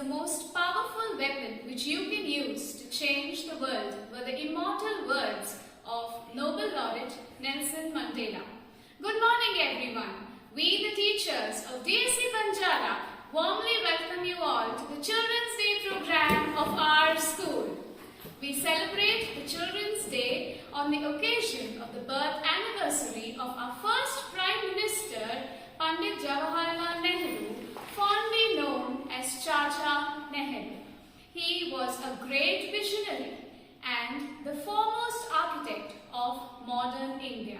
most powerful weapon which you can use to change the world were the immortal words of Nobel laureate Nelson Mandela. Good morning everyone. We the teachers of DSC Banjara warmly welcome you all to the Children's Day program of our school. We celebrate the Children's Day on the occasion of the birth anniversary of our first Prime Minister, Pandit Jawaharlal Nehru, fondly known as Chacha Nehru. He was a great visionary and the foremost architect of modern India.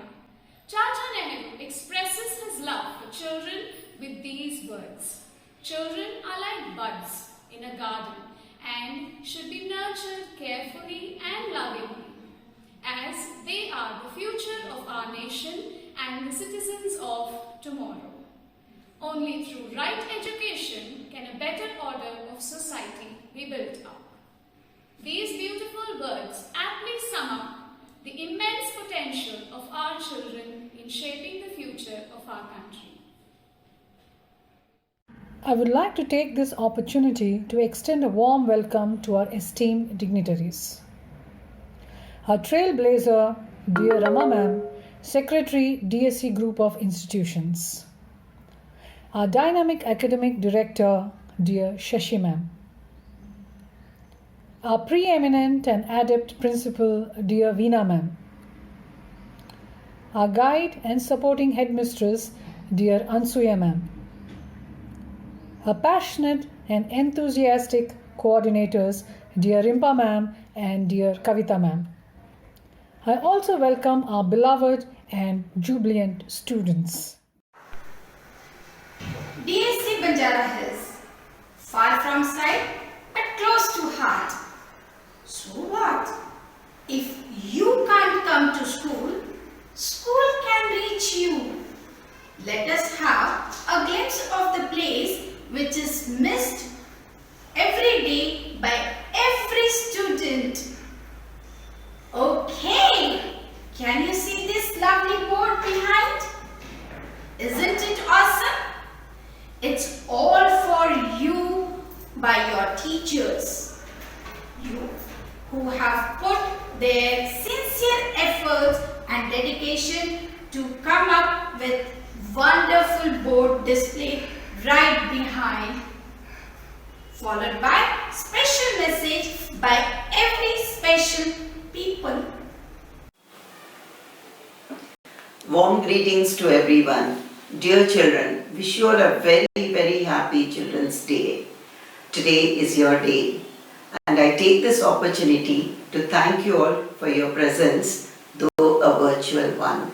Chacha Nehru expresses his love for children with these words. Children are like buds in a garden and should be nurtured carefully and lovingly, as they are the future of our nation and the citizens of tomorrow. Only through right education can a better order of society be built up. These beautiful words aptly sum up the immense potential of our children in shaping the future of our country. I would like to take this opportunity to extend a warm welcome to our esteemed dignitaries. Our trailblazer, dear Rama Ma'am, Secretary, DSC Group of Institutions. Our dynamic academic director, dear Shashi Ma'am. Our preeminent and adept principal, dear Veena Ma'am. Our guide and supporting headmistress, dear Ansuya Ma'am. Our passionate and enthusiastic coordinators, dear Rimpa Ma'am and dear Kavita Ma'am. I also welcome our beloved and jubilant students. DSC Banjara Hills, far from sight but close to heart. So what? If you can't come to school, school can reach you. Let us have a glimpse of the place which is missed every day by every student. Okay, can you see this lovely board behind? Isn't it awesome? It's all for you by your teachers. You who have put their sincere efforts and dedication to come up with wonderful board display right behind, followed by special message by every special people. Warm greetings to everyone. Dear children, wish you all a very happy Children's Day. Today is your day and I take this opportunity to thank you all for your presence, though a virtual one.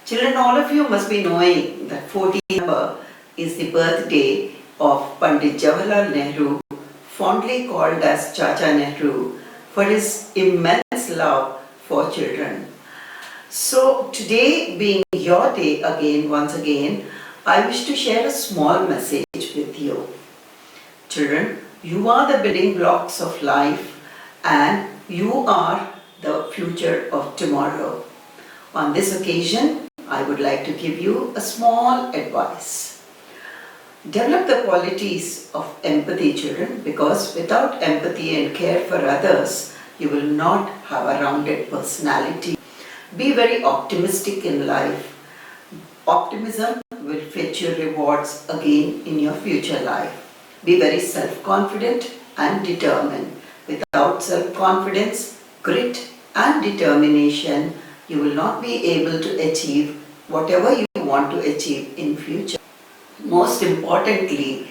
Children, all of you must be knowing that 14th November is the birthday of Pandit Jawaharlal Nehru, fondly called as Chacha Nehru, for his immense love for children. So today being your day once again, I wish to share a small message with you. Children, you are the building blocks of life and you are the future of tomorrow. On this occasion, I would like to give you a small advice. Develop the qualities of empathy, children, because without empathy and care for others, you will not have a rounded personality. Be very optimistic in life. Optimism will fetch you rewards again in your future life. Be very self-confident and determined. Without self-confidence, grit and determination, you will not be able to achieve whatever you want to achieve in future. Most importantly,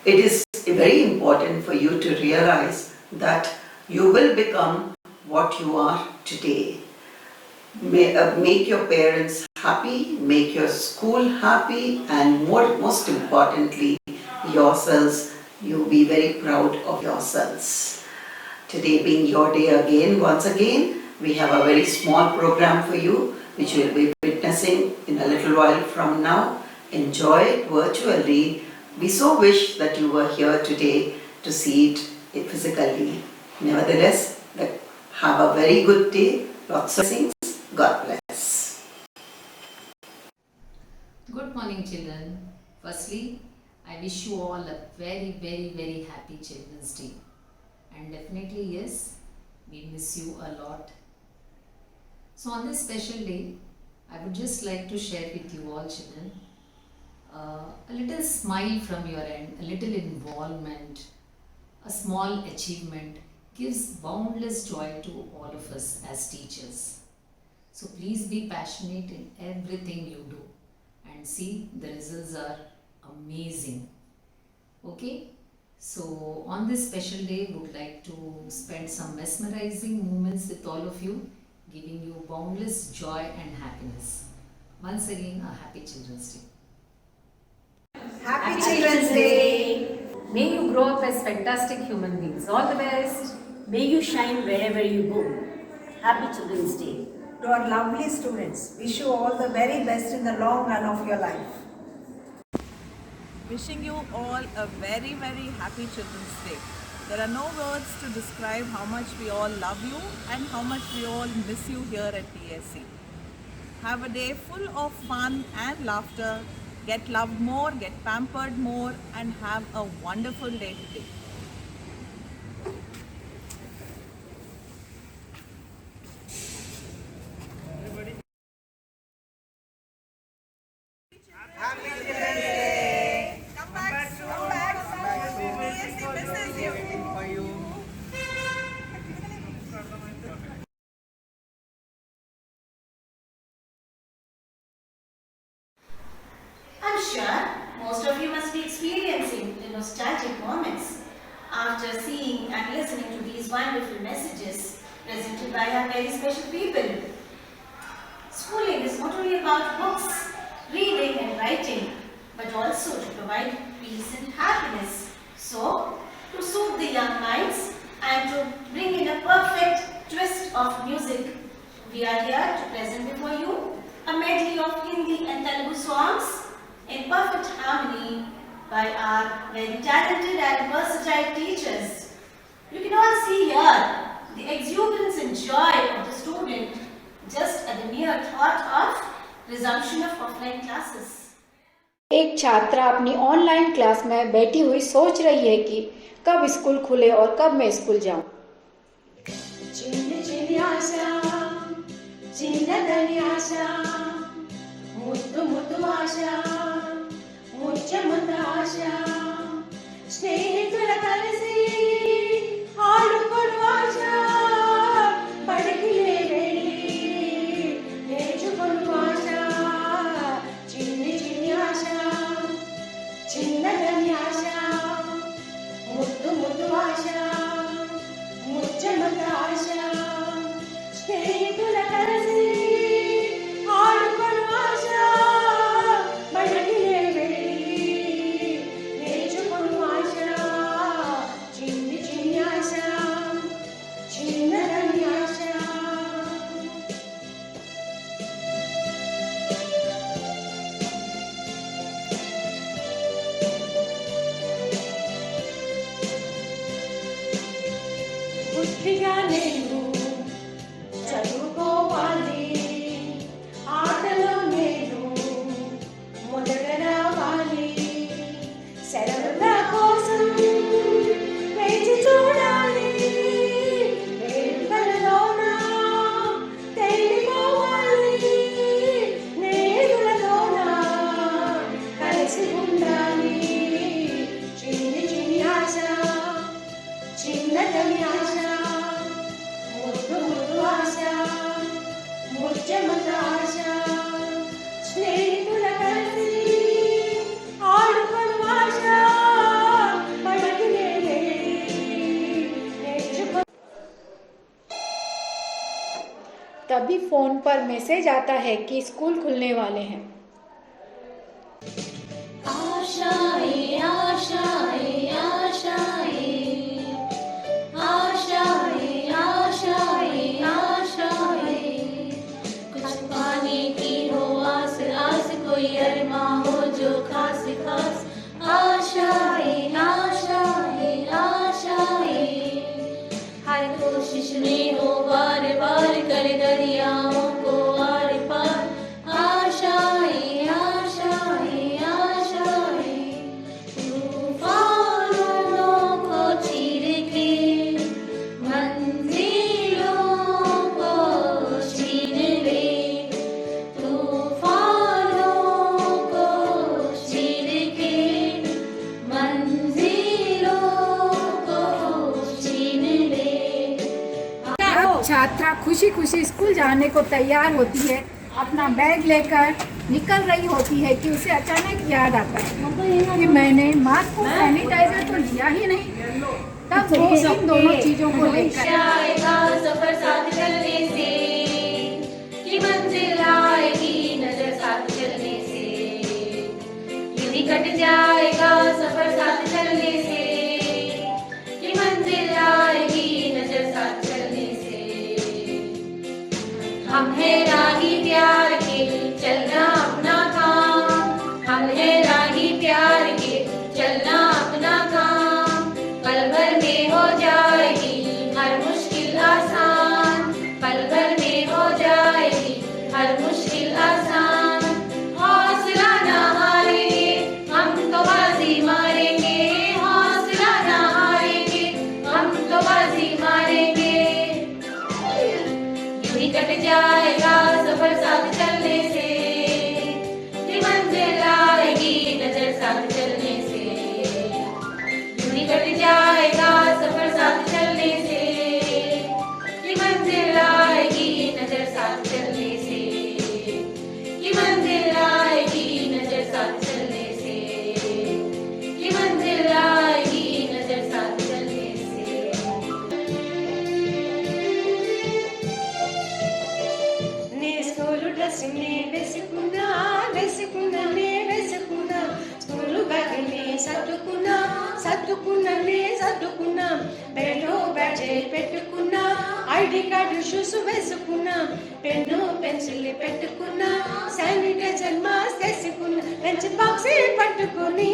it is very important for you to realize that you will become what you are today. Make your parents happy, make your school happy, and most importantly, yourselves. You be very proud of yourselves. Today being your day once again, we have a very small program for you, which you will be witnessing in a little while from now. Enjoy it virtually. We so wish that you were here today to see it physically. Nevertheless, have a very good day. Lots of blessings. God bless. Good morning, children. Firstly, I wish you all a very, very, very happy Children's Day. And definitely, yes, we miss you a lot. So, on this special day, I would just like to share with you all, children, a little smile from your end, a little involvement, a small achievement gives boundless joy to all of us as teachers. So, please be passionate in everything you do and see the results are amazing. Okay, so on this special day would like to spend some mesmerizing moments with all of you, giving you boundless joy and happiness. Once again, a happy Children's Day. Happy Children's Day! May you grow up as fantastic human beings. All the best. May you shine wherever you go. Happy Children's Day. To our lovely students, wish you all the very best in the long run of your life. Wishing you all a very, very happy Children's Day. There are no words to describe how much we all love you and how much we all miss you here at PSC. Have a day full of fun and laughter. Get loved more, get pampered more, and have a wonderful day today. I'm sure most of you must be experiencing the nostalgic moments after seeing and listening to these wonderful messages presented by our very special people. Schooling is not only about books, reading and writing, but also to provide peace and happiness. So, to soothe the young minds and to bring in a perfect twist of music, we are here to present before you a medley of Hindi and Telugu songs in perfect harmony by our very talented and versatile teachers. You can all see here the exuberance and joy of the student just at the mere thought of resumption of offline classes. एक छात्रा अपनी online class में बैठी हुई सोच रही है कि कब स्कूल खुले और कब मैं स्कूल जाऊं। చిన్ని ఆశ చిన్నదని ఆశ ముద్దు ముద్దు ఆశ ముచ్చముద్ద ఆశ స్నేహితుల కలిసి ఆడుకొను ఆశ బడికి వెళ్ళి నేర్చుకొను ఆశ చిన్ని ఆశ చిన్నదని ఆశ ముద్దు ముద్దు ఆశ ముచ్చముద్ద ఆశ స్నేహితుల కలిసి ఆడుకొను ఆశ బడికి వెళ్ళి నేర్చుకొను ఆశ చిన్ని ఆశ చిన్నదని ఆశ బుద్ధిగా నేను చదువుకోవాలి ఆటలో నేను మొదట రావాలి సెలవుల కోసం వేచి చూడాలి వేడుకలలోన తేలిపోవాలి నేడులలోన కలిసి ఉండాలి చిన్ని ఆశ చిన్నదని ఆశ ముద్దు ముద్దు ఆశ ముచ్చముద్ద ఆశ స్నేహితుల కలిసి ఆడుకొను ఆశ బడికి వెళ్ళి నేర్చుకొను तभी फोन पर मैसेज आता है कि स्कूल खुलने वाले हैं। आशाएं आशाएं आशाएं आशाएं आशाएं आशाएं कुछ पाने की हो आस आस कोई अरमा हो जो खास खास आशाएं आशाएं आशाएं हर कोशिश में हो बार बार कर दरियाओं को आर पार आशाएं आशाएं आशाएं खुशी खुशी स्कूल जाने को तैयार होती है, अपना बैग लेकर निकल रही होती है कि उसे अचानक याद आता है कि मैंने मास्क और सैनिटाइजर तो लिया ही नहीं। तब वो इन दोनों चीज़ों को लेकर आएगा सफर साथ चलने से, कि मंजिल आएगी नजर साथ चलने से, यूं ही कट जाएगा सफर साथ चलने से, कि मंजिल आएगी नजर साथ चलने से। हम है राही प्यार के चलना अपना काम, हम है राही प्यार के चलना अपना काम, पल भर में हो जाएगी हर मुश्किल आसान, पल भर में हो जाएगी हर मुश्किल आसान। हौसला ना हारेंगे हम तो बाजी मारेंगे, हौसला ना हारेंगे हम तो बाजी मारेंगे। यूं ही कट जाएगा सफर साथ चलने से, कि मंजिल आएगी नजर साथ चलने से, यूं ही कट जाएगा सफर साथ चलने से, कि मंजिल आएगी नजर साथ चलने से, कि मंजिल आएगी नजर साथ चलने से, कि मंजिल आएगी नजर साथ चलने से। నే స్కూలు డ్రెస్ నే వేసుకున్నా, వేసుకున్నా నే వేసుకున్నా, స్కూలు బ్యాగ్ నే సర్దుకున్నా, సర్దుకున్నా నే సర్దుకున్నా, బెల్టు బ్యాడ్జ్ పెట్టుకున్నా, ఐడి కార్డు షూస్ వేసుకున్నా, పెన్ను పెన్సిల్ పెట్టుకున్నా, శానిటైజర్ మాస్క్ వేసుకున్నా, లంచ్ బాక్స్ పట్టుకొని,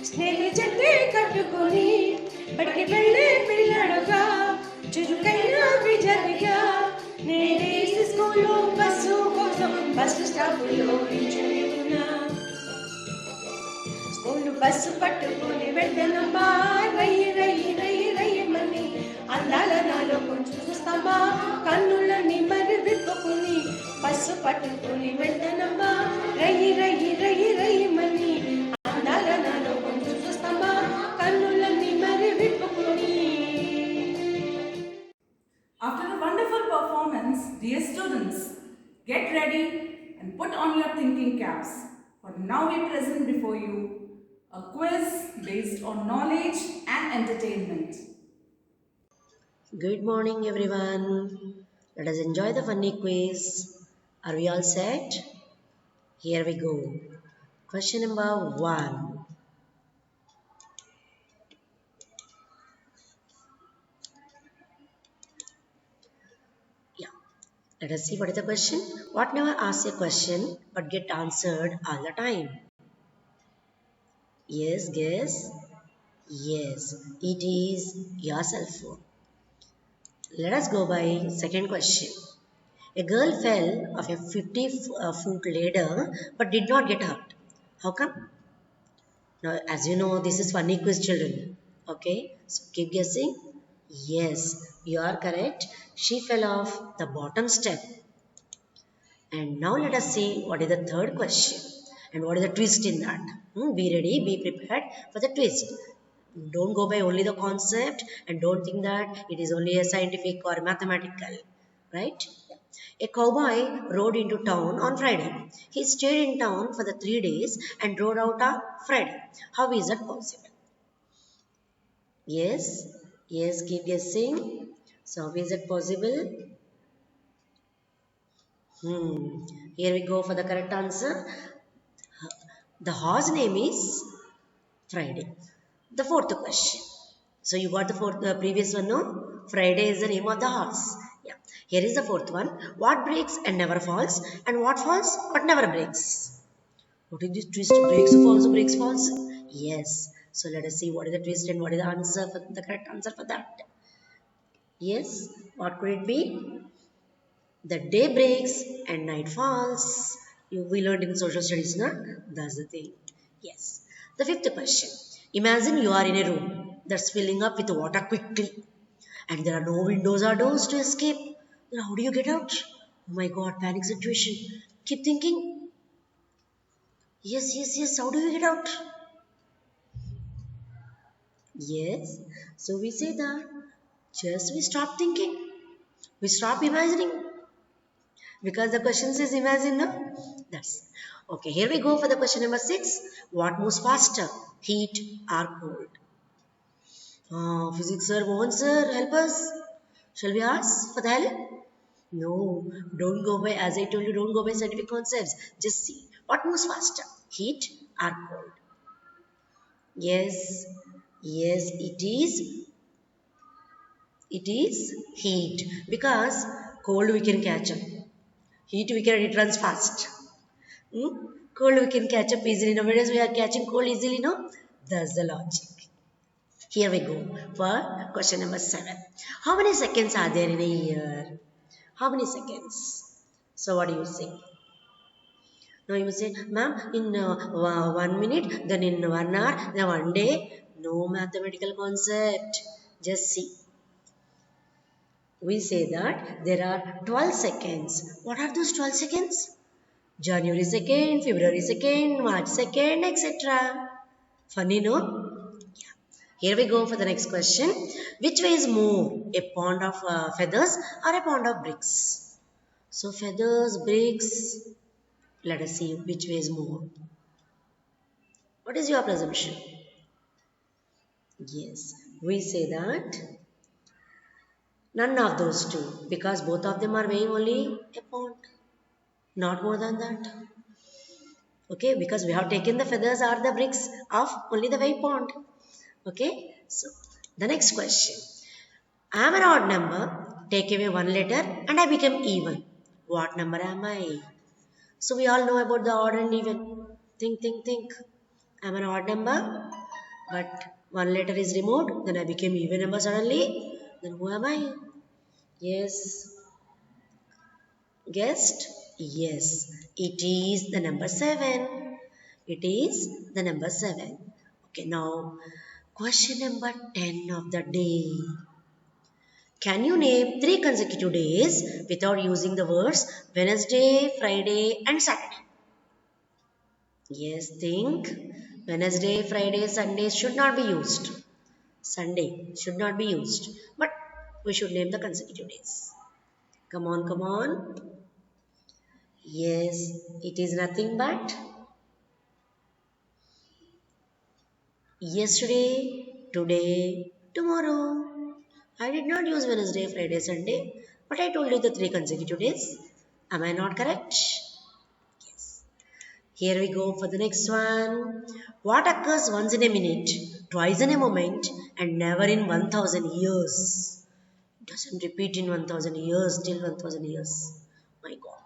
స్నేహ జట్టు కట్టుకొని, బడికి వెళ్ళే పిల్లడుగా చురుకైన విజయగా, నేనే స్కూల్లో బస్సు కోసం బస్ స్టాపులో నిల్చుని ఉన్నా, స్కూలు బస్సు పట్టుకొని వెళ్తానమ్మా, రయ్యి రయ్యి రయ్యి రయ్యమని అందాల నాలో కొంచెం చూస్తామా, కన్నులని మరి విప్పుకుని బస్సు పట్టుకొని వెళ్తానమ్మా, రయ్యి రయ్యి రయ్యి రయ్యమని అందాల నాలో కొంచెం చూస్తామా, కన్నులని మరి విప్పుకుని. After a wonderful performance, dear students, get ready and put on your thinking caps. For now we present before you a quiz based on knowledge and entertainment. Good morning, everyone. Let us enjoy the funny quiz. Are we all set? Here we go. Question number 1. Yeah. Let us see what is the question. What never asks a question but get answered all the time? Yes, guess. Yes, it is your cell phone. Let us go by second question. A girl fell off a 50-foot ladder but did not get hurt. How come? Now, as you know, this is funny quiz, children. Okay, so keep guessing. Yes, you are correct. She fell off the bottom step. And now let us see what is the third question and what is the twist in that. Be ready, be prepared for the twist. Don't go by only the concept and don't think that it is only a scientific or mathematical, right? A cowboy rode into town on Friday. He stayed in town for the 3 days and rode out on Friday. How is that possible? Yes, yes, keep guessing. So how is that possible? Here we go for the correct answer. The horse name is Friday. The fourth question. So you got the previous one, no? Friday is the name of the horse. Yeah. Here is the fourth one. What breaks and never falls, and what falls but never breaks? What is this twist? Breaks, falls, breaks, falls? Yes. So let us see what is the twist and what is the answer for the correct answer for that. Yes. What could it be? The day breaks and night falls. We learned in social studies, no? That's the thing. Yes. The fifth question. Imagine you are in a room that's filling up with water quickly and there are no windows or doors to escape. Then how do you get out? Oh my God, panic situation. Keep thinking. Yes, yes, yes. How do you get out? Yes. So we say that just we stop thinking. We stop imagining because the question says imagine, no? That's okay. Here we go for the question number 6. What moves faster, heat or cold? Physics sir, Mohan sir, help us. Shall we ask for the help? No, don't go by, as I told you, don't go by scientific concepts. Just see what moves faster, heat or cold. Yes, it is heat, because cold we can catch up. Heat we can, it runs fast. Cold we can catch up easily. Nowadays we are catching cold easily, no? That's the logic. Here we go for question number 7. How many seconds are there in a year? How many seconds? So what do you say? Now you say, ma'am, in 1 minute, then in 1 hour, then 1 day. No mathematical concept. Just see. We say that there are 12 seconds. What are those 12 seconds? January 2nd, February 2nd, March 2nd, etc. Funny, no? Yeah. Here we go for the next question. Which weighs more, a pound of feathers or a pound of bricks? So feathers, bricks, let us see which weighs more. What is your presumption? Yes, we say that none of those two, because both of them are weighing only a pound, not more than that. Okay, because we have taken the feathers or the bricks of only the weight pound. Okay, so the next question. I am an odd number, take away 1 letter and I become even. What number am I? So we all know about the odd and even. Think. I am an odd number, but 1 letter is removed, then I became even number suddenly. Then who am I? Yes. Guessed? Yes. It is the number 7. It is the number 7. Okay, now question number 10 of the day. Can you name 3 consecutive days without using the words Wednesday, Friday and Saturday? Yes, think. Wednesday, Friday, Sunday should not be used. Sunday should not be used. But we should name the consecutive days. Come on. Yes, it is nothing but yesterday, today, tomorrow. I did not use Wednesday, Friday, Sunday, but I told you the 3 consecutive days. Am I not correct? Yes. Here we go for the next one. What occurs once in a minute, twice in a moment, and never in 1000 years? It doesn't repeat in 1000 years, till 1000 years. My God.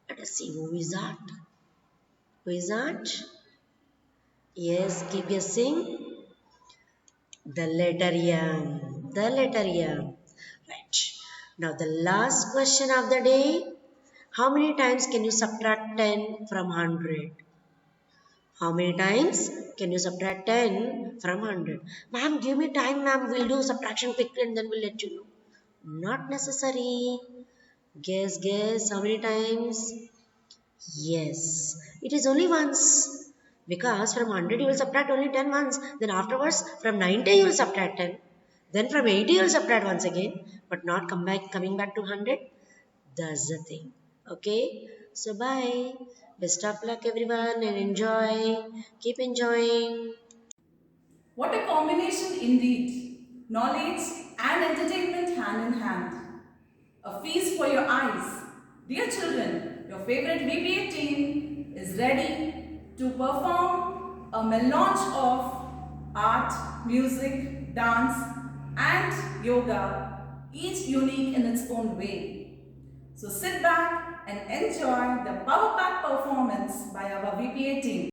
Let us see who is that. Who is that? Yes, keep guessing. The letter M. The letter M. Right. Now the last question of the day. How many times can you subtract 10 from 100? How many times can you subtract 10 from 100? Ma'am, give me time, ma'am. We'll do subtraction quickly and then we'll let you know. Not necessary. Guess. How many times? Yes. It is only once. Because from 100 you will subtract only 10 once. Then afterwards from 90 you will subtract 10. Then from 80 you will subtract once again. But not coming back to 100. That's the thing. Okay. So bye. Best of luck everyone and enjoy. Keep enjoying. What a combination indeed. Knowledge and entertainment hand in hand. A feast for your eyes. Dear children, your favorite VPA team is ready to perform a melange of art, music, dance and yoga, each unique in its own way. So sit back and enjoy the power-packed performance by our VPA team.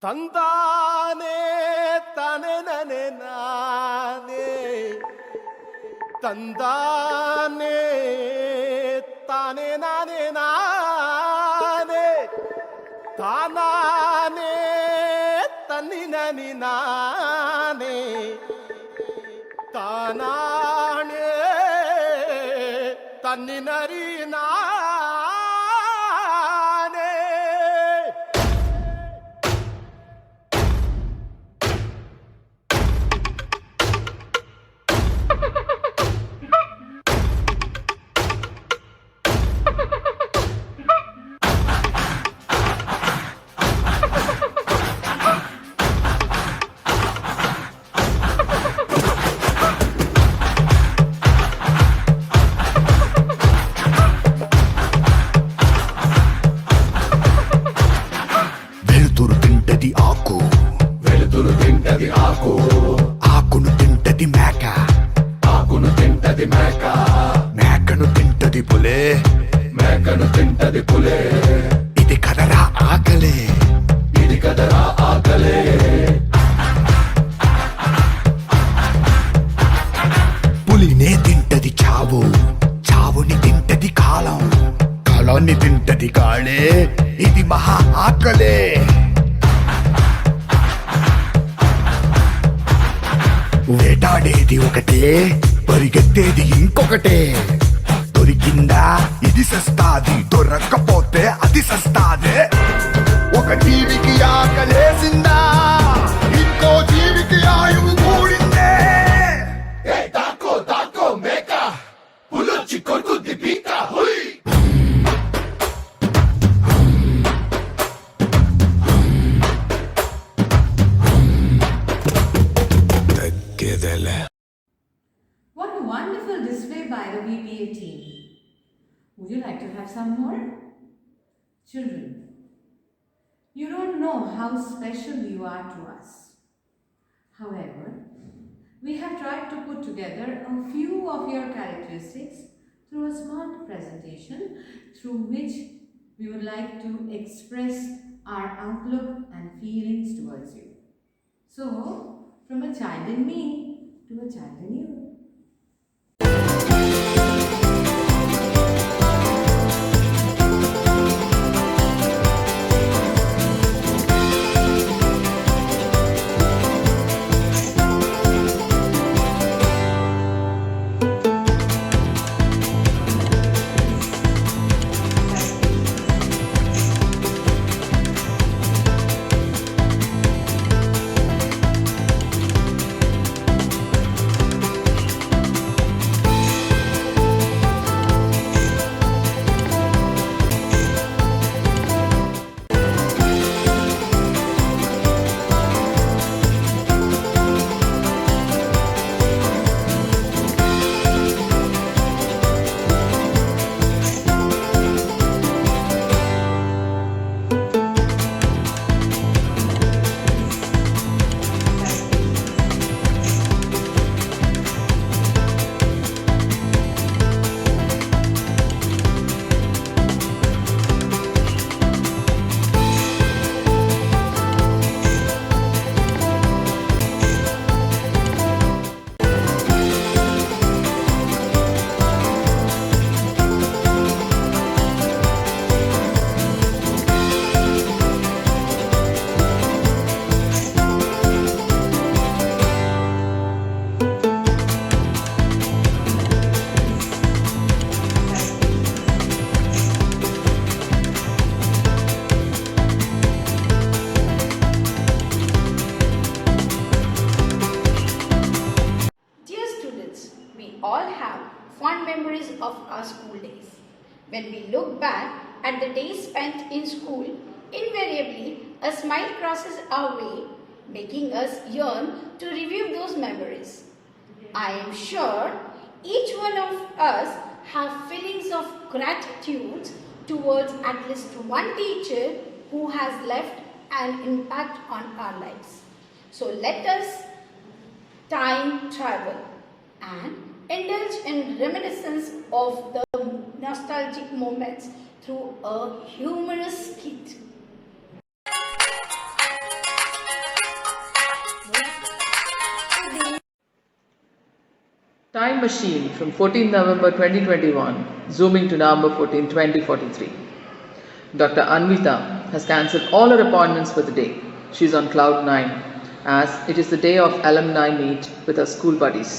ತಂದಾನೆ ತಾನೆ ನನೆ ನಾನೇ ತಂದಾನೆ ತಾನೆ ನಾನೇ ನಾನೇ ತಾನಾನೆ ತನ್ನಿ ನನಿ ನಾನೇ ತಾನಾಣೆ ತನ್ನಿ ನರಿ ನಾನೇ. వెలుతురు తింటది ఆకు వెలుతురు తింటది ఆకు ఆకును తింటది మేక ఆకును తింటది మేక మేకను తింటది పులే మేకను తింటది పులే ఇది కదరా ఆకలే ఇది కదరా ఆకలే పులినే తింటది చావు చావుని తింటది కాలం కాలాన్ని తింటది కాళే ఇది మహా ఆకలే. వేటాడేది ఒకటే పరిగెత్తేది ఇంకొకటే దొరికిందా ఇది సస్తాది దొరక్కపోతే అది సస్తాదే. ఒక జీవికి ఆకలేసిందా ఇంకో జీవికి ఆయువు కూడిందే. తాకో తాకో మేక పులొచ్చి కొరుకుద్ది పీక హుయ్. What a wonderful display by the VPA team. Would you like to have some more? Children, you don't know how special you are to us. However, we have tried to put together a few of your characteristics through a small presentation through which we would like to express our outlook and feelings towards you. So, from a child in me to a child in you. all have fond memories of our school days. When we look back at the days spent in school, invariably a smile crosses our way, making us yearn to review those memories. I am sure each one of us have feelings of gratitude towards at least one teacher who has left an impact on our lives. So let us time travel and indulge in reminiscence of the nostalgic moments through a humorous skit. machine from 14 November 2021, zooming to November 14, 2043. Dr. Anvita has cancelled all her appointments for the day. She's on cloud 9 as it is the day of alumni meet with her school buddies.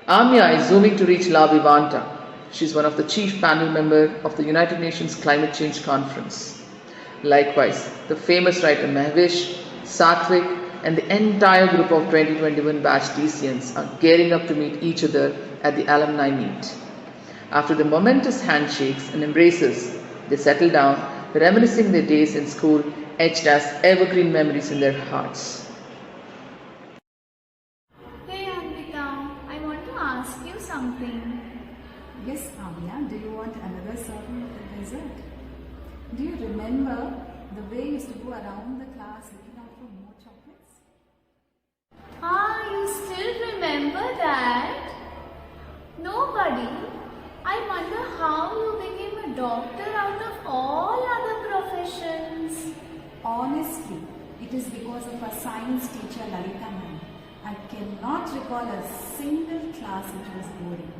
Amya is zooming to reach La Vivanta. She's one of the chief panel members of the United Nations Climate Change Conference. Likewise, the famous writer Mahvish, Satvik and the entire group of 2021 batch TCNs are gearing up to meet each other at the alumni meet. After the momentous handshakes and embraces, they settle down, reminiscing their days in school etched as evergreen memories in their hearts. Hey Anvita, I want to ask you something. Yes, Amya, do you want another serving of the dessert? Do you remember the way you used to go around the class looking out for more chocolates? Ah, you still remember that? Nobody. I wonder how you became a doctor out of all other professions. Honestly, it is because of our science teacher Lalita ma'am. I cannot recall a single class which was boring.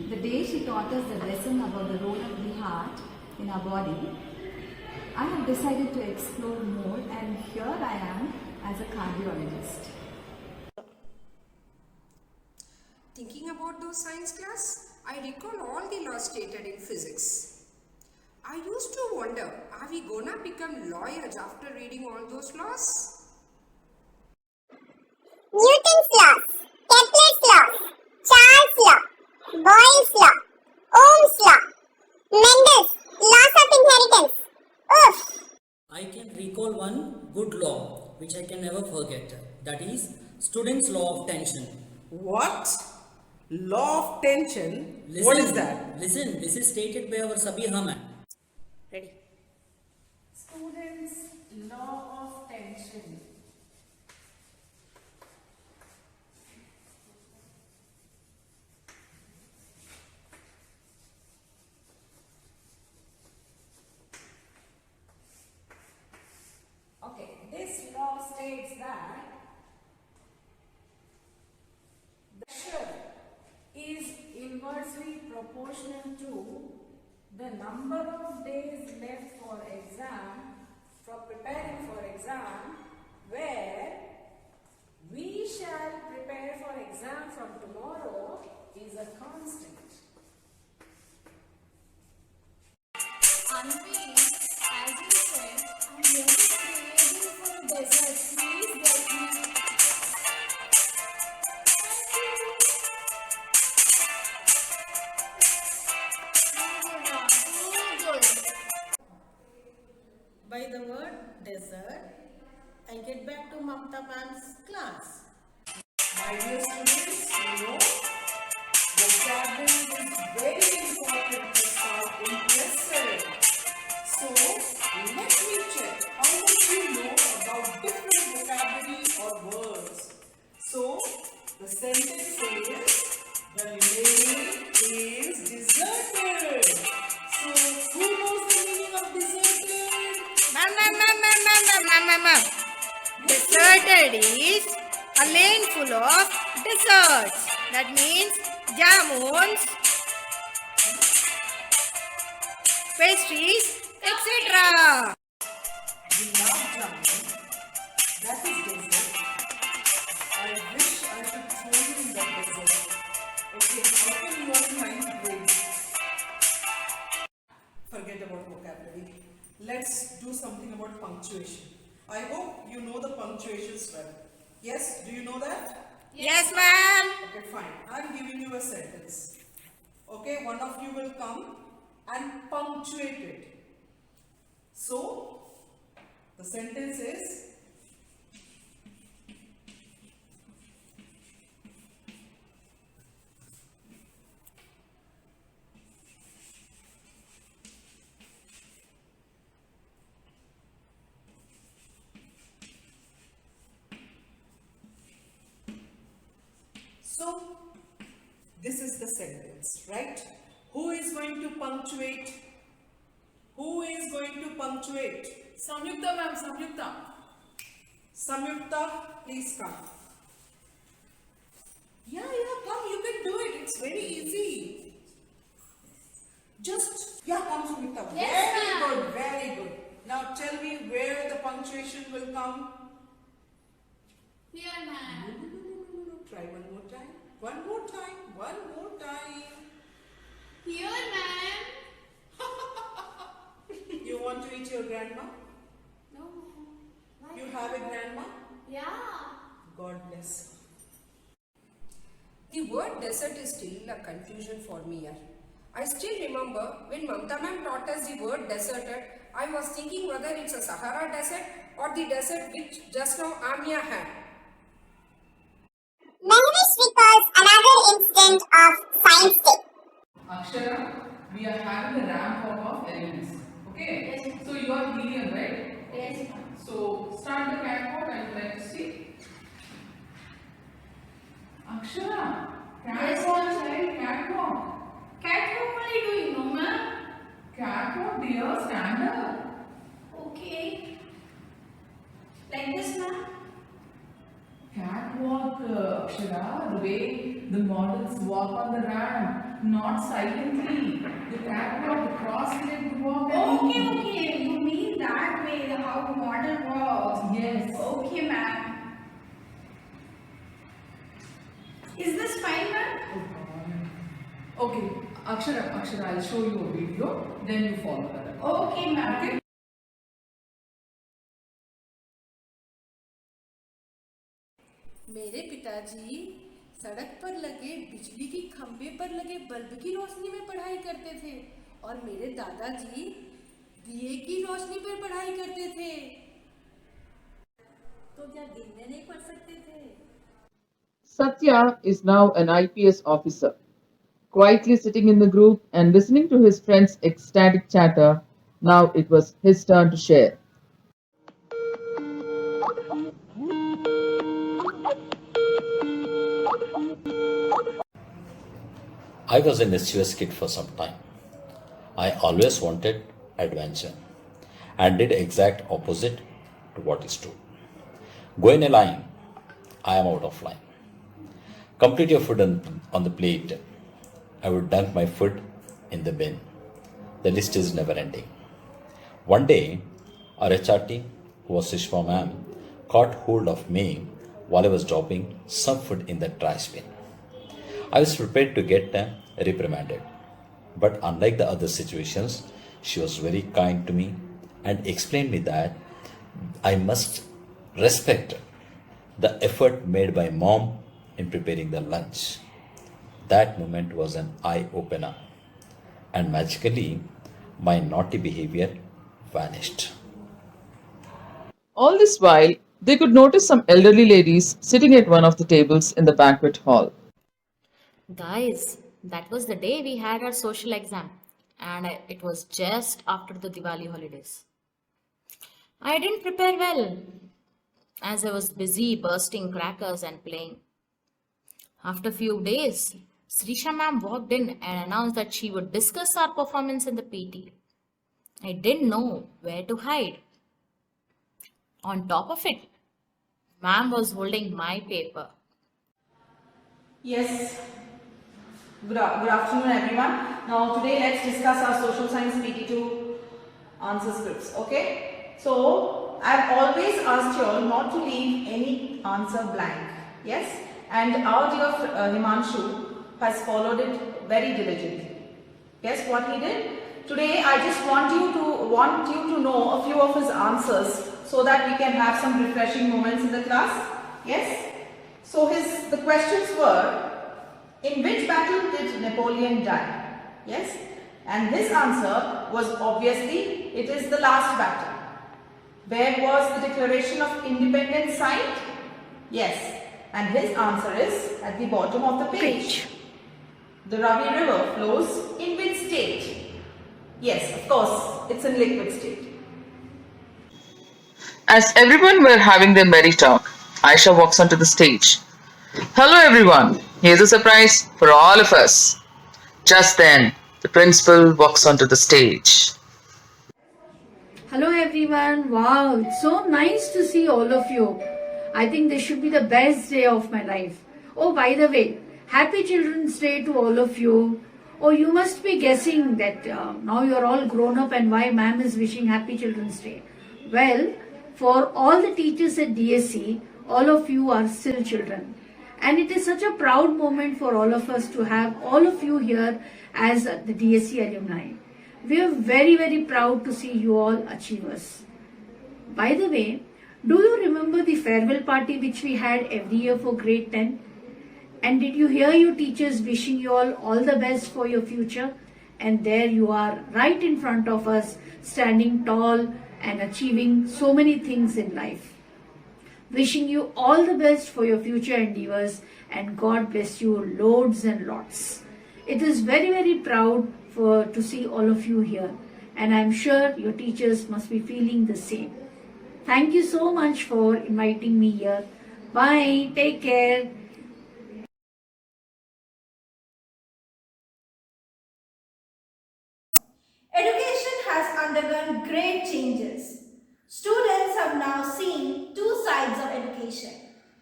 The day she taught us the lesson about the role of the heart in our body, I have decided to explore more, and here I am as a cardiologist. Thinking about those science class, I recall all the laws stated in physics. I used to wonder, are we gonna become lawyers after reading all those laws? Newton's laws, Kepler's laws, Charles' law, Boyle's law, Ohm's law, Mendel's laws of inheritance. Oof! I can recall one good law which I can never forget. That is Student's law of tension. What? Law of tension? What is that? Listen, this is stated by our Sabiha ma'am. Ready? Students' law of tension. Okay, this law states that the pressure is inversely proportional to the number of days left for preparing for exam, where we shall prepare for exam from tomorrow is a constant. Anvi, as you said, I'm really craving for a dessert. Please get me. By the word dessert, I get back to Mamta ma'am's class. My dear students, you know, vocabulary is very important to sound impressive. So, let me check how much you know about different vocabulary or words. So, the sentence says, the lake is deserted. So, who knows the meaning of deserted? Ma'am. Deserted is a lane full of desserts. That means jamuns, pastries, etc. Gulab jamun, that is dessert. I wish I could throw you in that dessert. Okay, how can you all mind grades? Forget about vocabulary. Let's do something about punctuation. I hope you know the punctuations well. Yes, do you know that? Yes, ma'am. Okay, fine. I'm giving you a sentence. Okay, one of you will come and punctuate it. So, the sentence is, so this is the sentence, right? Who is going to punctuate? Who is going to punctuate? Samyukta ma'am, Samyukta. Samyukta, please come. Yeah, come, you can do it. It's very easy. Just, come Sumita. Yes, Very ma'am. good, very good. Now tell me where the punctuation will come. Here, ma'am. No. Try one more time. One more time. Here, ma'am. You want to eat your grandma? No. You have a grandma? Yeah. God bless. The word desert is still a confusion for me here. I still remember when Mamta ma'am taught us the word deserted, I was thinking whether it's a Sahara desert or the desert which just now Amia had. Memories recalls another incident of Science Day. Akshara, we are having a ramp walk of elements. Okay? Yes. So you are helium, right? Yes. So start the catwalk. I would like to see. Akshara, catwalk, child, catwalk. Catwalk, what are you doing, no, ma'am? Catwalk, dear, stand up. Okay. Like this, ma'am? Catwalk, Akshara, the way the models walk on the ramp, not silently. The catwalk, the cross-legged walk. Okay. You mean that way, how the model walks? Yes. Okay, ma'am. Is this fine, ma'am? Okay, Akshara, I'll show you a video, then you follow that. Okay, ma'am. Okay? मेरे पिताजी सड़क पर लगे बिजली की खंभे पर लगे बल्ब की रोशनी में पढ़ाई करते थे और मेरे दादाजी दिए की रोशनी पर पढ़ाई करते थे। तो क्या दिन में नहीं पढ़ सकते थे? Satya is now an IPS officer. Quietly sitting in the group and listening to his friends' ecstatic chatter, now it was his turn to share. I was a mischievous kid for some time. I always wanted adventure and did exact opposite to what is true. Go in a line, I am out of line. Complete your food on the plate. I would dunk my food in the bin. The list is never ending. One day, our HRT, who was Sishma ma'am, caught hold of me while I was dropping some food in the trash bin. I was prepared to get reprimanded. But unlike the other situations, she was very kind to me and explained me that I must respect the effort made by mom in preparing the lunch. That moment was an eye-opener, and magically my naughty behavior vanished. All this while, they could notice some elderly ladies sitting at one of the tables in the banquet hall. Guys, that was the day we had our social exam, and it was just after the Diwali holidays. I didn't prepare well, as I was busy bursting crackers and playing. After a few days, Srisha ma'am walked in and announced that she would discuss our performance in the PT. I didn't know where to hide. On top of it, ma'am was holding my paper. Yes. Good afternoon, everyone. Now today let's discuss our social science PT2 answer scripts. Okay. So I've always asked you all not to leave any answer blank. Yes. And our dear Himanshu has followed it very diligently. Guess what he did? Today I just want you to know a few of his answers so that we can have some refreshing moments in the class. Yes. So the questions were, in which battle did Napoleon die? Yes. And his answer was obviously, it is the last battle. Where was the Declaration of Independence signed? Yes. And his answer is at the bottom of the page. The Ravi River flows in which state? Yes, of course, it's in liquid state. As everyone were having their merry talk, Aisha walks onto the stage. Hello everyone, here's a surprise for all of us. Just then, the principal walks onto the stage. Hello everyone. Wow, it's so nice to see all of you. I think this should be the best day of my life. Oh, by the way, Happy Children's Day to all of you. Oh, you must be guessing that now you're all grown up and why ma'am is wishing Happy Children's Day. Well, for all the teachers at DSC, all of you are still children. And it is such a proud moment for all of us to have all of you here as the DSC alumni. We are very, very proud to see you all achievers. By the way, do you remember the farewell party which we had every year for grade 10? And did you hear your teachers wishing you all the best for your future? And there you are right in front of us, standing tall and achieving so many things in life. Wishing you all the best for your future endeavors and God bless you loads and lots. It is very, very proud to see all of you here, and I'm sure your teachers must be feeling the same. Thank you so much for inviting me here. Bye. Take care. Education has undergone great changes. Students have now seen two sides of education,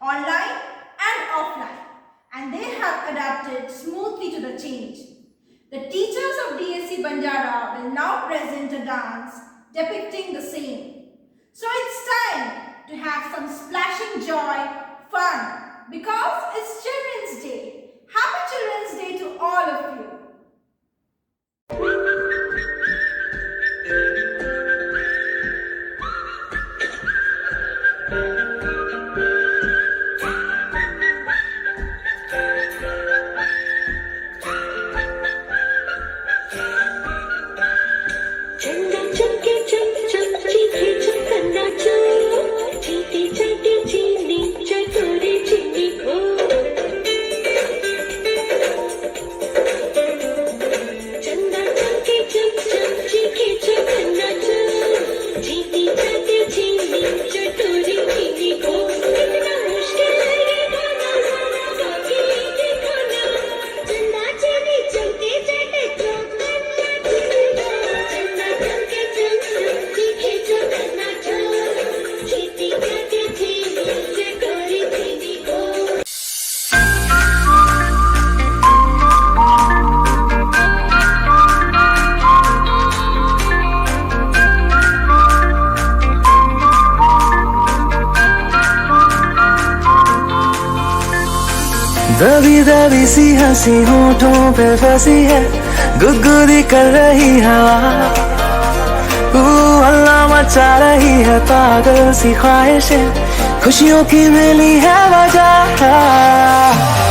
online and offline, and they have adapted smoothly to the change. The teachers of DSC Banjara will now present a dance depicting the same. So it's time to have some splashing joy, fun, because it's Children's Day. Happy Children's Day to all of you. दबी दबी सी हंसी होठों पे फंसी है, गुदगुदी कर रही हवा, हल्ला मचा रही है पागल सी ख्वाहिशें, खुशियों की मिली है वजह।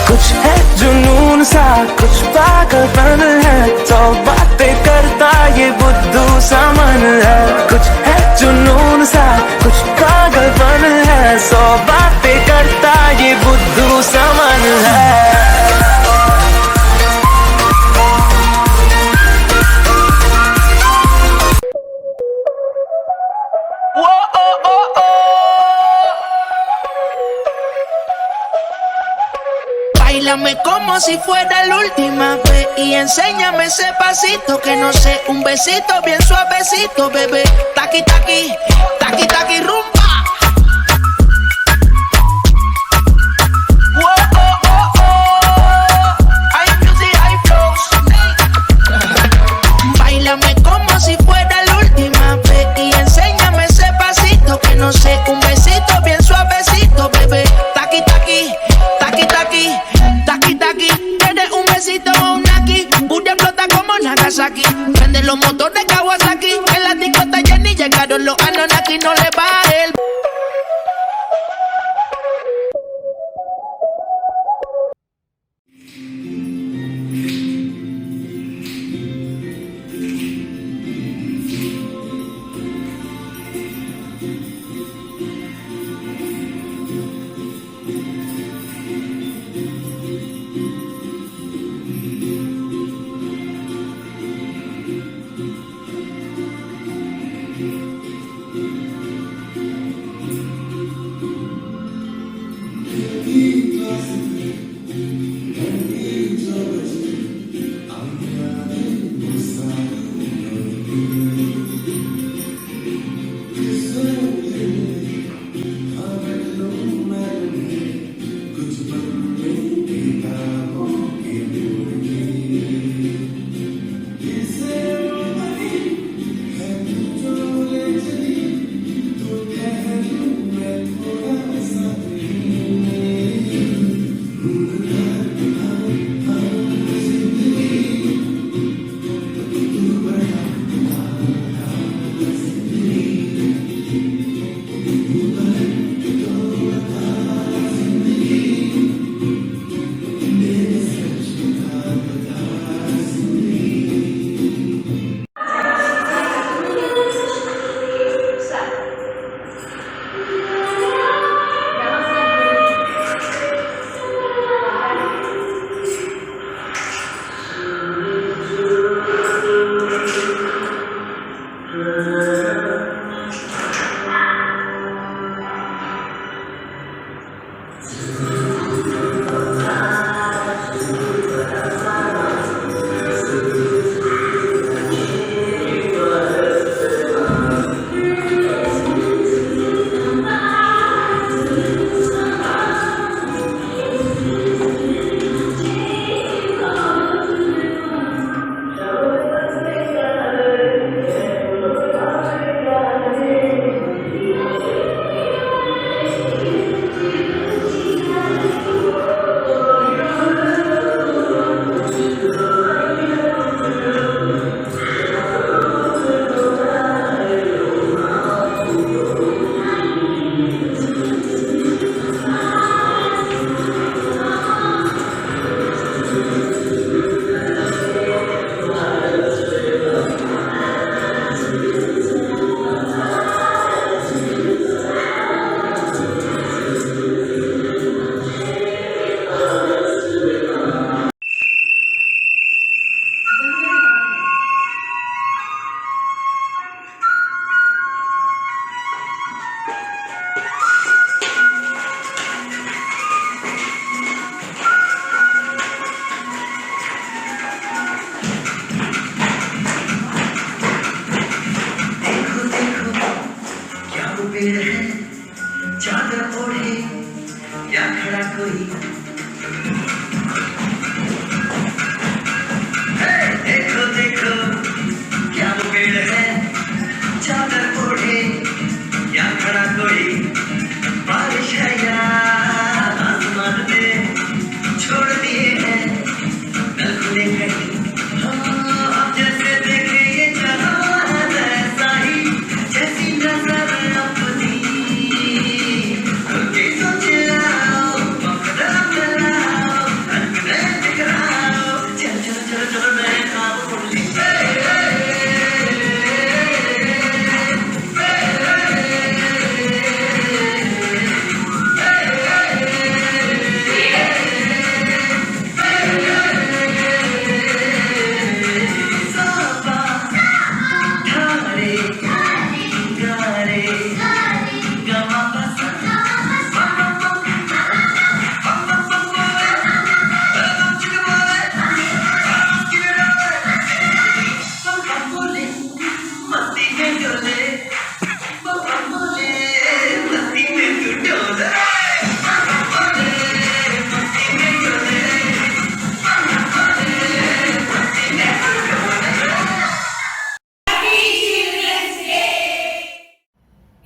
कुछ है जुनून सा, कुछ पागलपन है, तो बातें करता ये बुद्धू सा मन है। कुछ है जुनून सा, कुछ पागलपन है, सौ बातें करता ये बुद्धू सा मन है। Báilame como si fuera la última vez y enséñame ese pasito que no sé, un besito bien suavecito, bebé. Taqui taqui, taqui taqui rumba. Báilame como si fuera la última vez y enséñame ese pasito que no sé, un besito bien suavecito, bebé. Taqui taqui, taqui taqui. Taki taki, ¿quieres un besito o un aquí? Pura explota como Nagasaki. Prende los motores Kawasaki. En la discota ya ni llegaron los Anunnaki. No le baje el...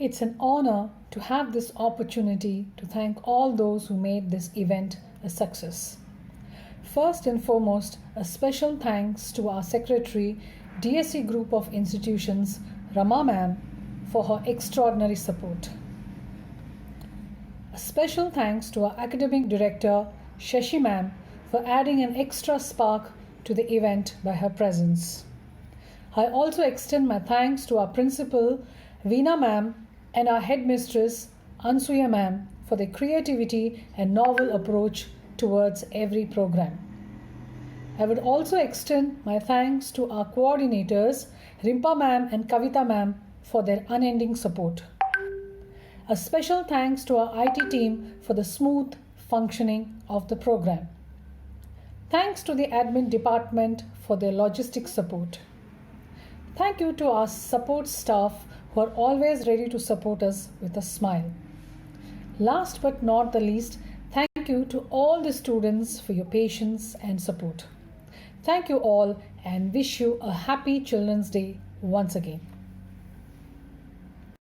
It's an honor to have this opportunity to thank all those who made this event a success. First and foremost, a special thanks to our Secretary, DSC Group of Institutions, Rama Ma'am, for her extraordinary support. A special thanks to our Academic Director, Shashi Ma'am, for adding an extra spark to the event by her presence. I also extend my thanks to our Principal, Veena Ma'am, and our Headmistress, Ansuya Ma'am, for their creativity and novel approach towards every program. I would also extend my thanks to our coordinators, Rimpa Ma'am and Kavita Ma'am, for their unending support. A special thanks to our IT team for the smooth functioning of the program. Thanks to the admin department for their logistic support. Thank you to our support staff who are always ready to support us with a smile. Last but not the least, thank you to all the students for your patience and support. Thank you all and wish you a happy Children's Day once again.